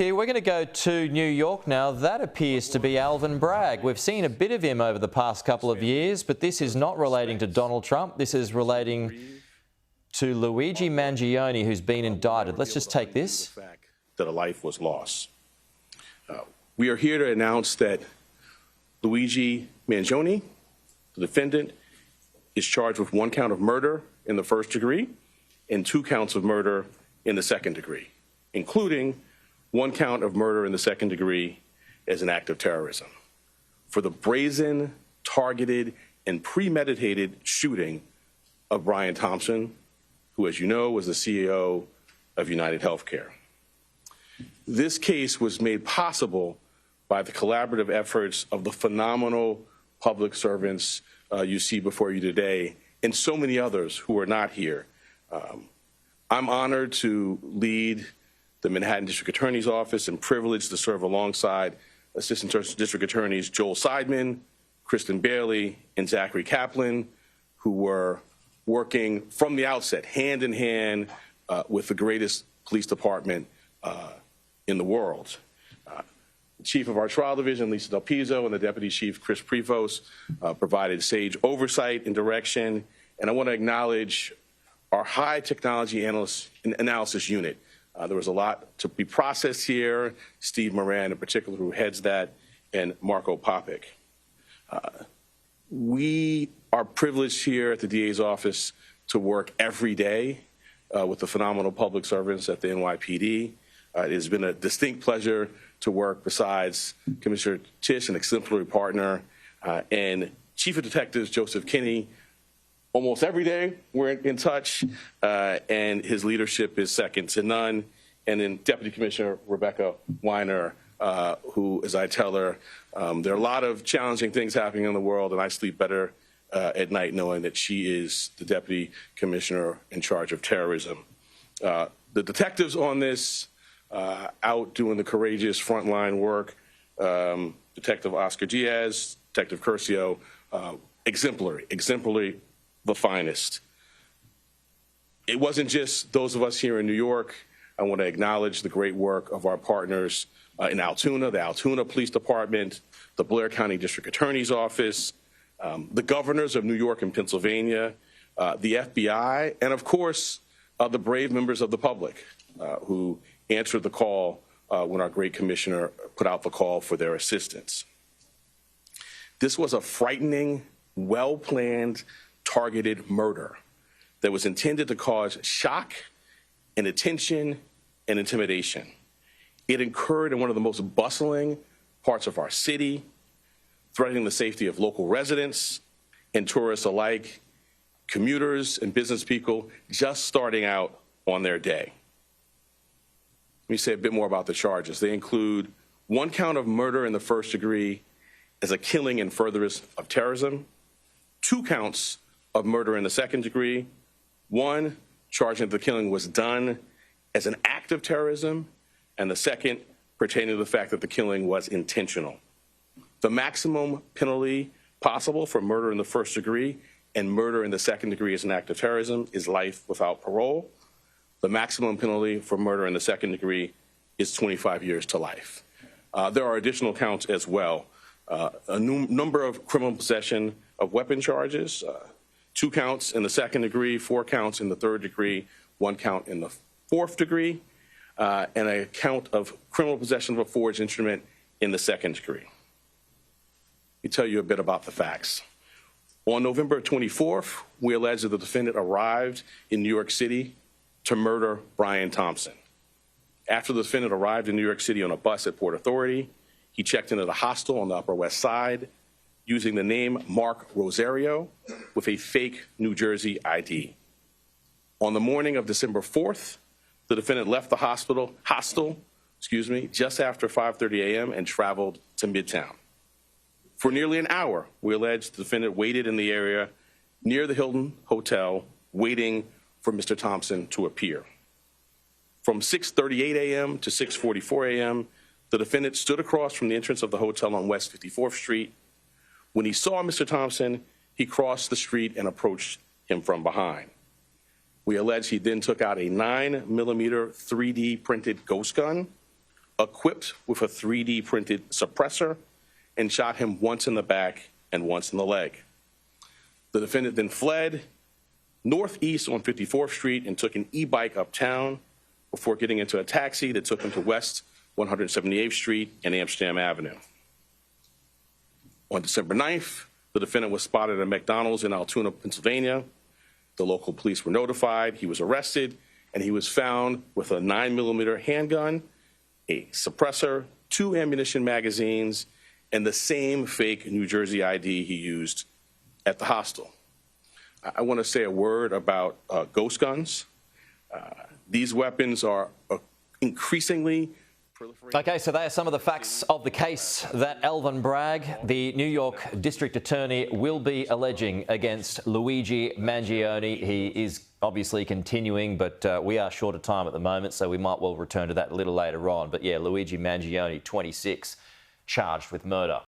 Here we're going to go to New York now. That appears to be Alvin Bragg. We've seen a bit of him over the past couple of years, but this is not relating to Donald Trump. This is relating to Luigi Mangione, who's been indicted. Let's just take this. That a life was lost. We are here to announce that Luigi Mangione, the defendant, is charged with 1 count of murder in the first degree and 2 counts of murder in the second degree, including 1 count of murder in the second degree as an act of terrorism for the brazen, targeted, and premeditated shooting of Brian Thompson, who, as you know, was the CEO of UnitedHealthcare. This case was made possible by the collaborative efforts of the phenomenal public servants you see before you today, and so many others who are not here. I'm honored to lead the Manhattan District Attorney's Office and privileged to serve alongside Assistant District Attorneys Joel Seidman, Kristen Bailey, and Zachary Kaplan, who were working from the outset, hand in hand, with the greatest police department in the world. The Chief of our trial division, Lisa Del Pizzo, and the Deputy Chief, Chris Prevost, provided sage oversight and direction. And I want to acknowledge our high technology analysis unit. There was a lot to be processed here. Steve Moran, in particular, who heads that, and Marco Popic. We are privileged here at the DA's office to work every day with the phenomenal public servants at the NYPD. It has been a distinct pleasure to work besides Commissioner Tisch, an exemplary partner, and Chief of Detectives Joseph Kinney. Almost every day we're in touch, and his leadership is second to none. And then Deputy Commissioner Rebecca Weiner, who, as I tell her, there are a lot of challenging things happening in the world, and I sleep better at night knowing that she is the Deputy Commissioner in charge of terrorism. The detectives on this, out doing the courageous frontline work, Detective Oscar Diaz, Detective Curcio, exemplary, the finest. It wasn't just those of us here in New York. I want to acknowledge the great work of our partners in Altoona, the Altoona Police Department, the Blair County District Attorney's Office, the governors of New York and Pennsylvania, the FBI, and of course, the brave members of the public who answered the call when our great commissioner put out the call for their assistance. This was a frightening, well-planned, targeted murder that was intended to cause shock and attention and intimidation. It occurred in one of the most bustling parts of our city, threatening the safety of local residents and tourists alike, commuters and business people just starting out on their day. Let me say a bit more about the charges. They include 1 count of murder in the first degree as a killing in furtherance of terrorism, 2 counts of murder in the second degree, 1 charging that the killing was done as an act of terrorism, and the second pertaining to the fact that the killing was intentional. The maximum penalty possible for murder in the first degree and murder in the second degree as an act of terrorism is life without parole. The maximum penalty for murder in the second degree is 25 years to life. There are additional counts as well. A number of criminal possession of weapon charges, 2 counts in the second degree, 4 counts in the third degree, 1 count in the fourth degree, and a count of criminal possession of a forged instrument in the second degree. Let me tell you a bit about the facts. On November 24th, we allege that the defendant arrived in New York City to murder Brian Thompson. After the defendant arrived in New York City on a bus at Port Authority, he checked into the hostel on the Upper West Side using the name Mark Rosario with a fake New Jersey ID. On the morning of December 4th, the defendant left the hostel, just after 5:30 a.m. and traveled to Midtown. For nearly an hour, we allege the defendant waited in the area near the Hilton Hotel, waiting for Mr. Thompson to appear. From 6:38 a.m. to 6:44 a.m., the defendant stood across from the entrance of the hotel on West 54th Street. When he saw Mr. Thompson, he crossed the street and approached him from behind. We allege he then took out a 9mm 3D printed ghost gun, equipped with a 3D printed suppressor and shot him once in the back and once in the leg. The defendant then fled northeast on 54th Street and took an e-bike uptown before getting into a taxi that took him to West 178th Street and Amsterdam Avenue. On December 9th, the defendant was spotted at a McDonald's in Altoona, Pennsylvania. The local police were notified. He was arrested, and he was found with a 9mm handgun, a suppressor, 2 ammunition magazines, and the same fake New Jersey ID he used at the hostel. I want to say a word about ghost guns. These weapons are increasingly proliferating. Okay, so they are some of the facts of the case that Alvin Bragg, the New York District Attorney, will be alleging against Luigi Mangione. He is obviously continuing, but we are short of time at the moment, so we might well return to that a little later on. But yeah, Luigi Mangione, 26, charged with murder.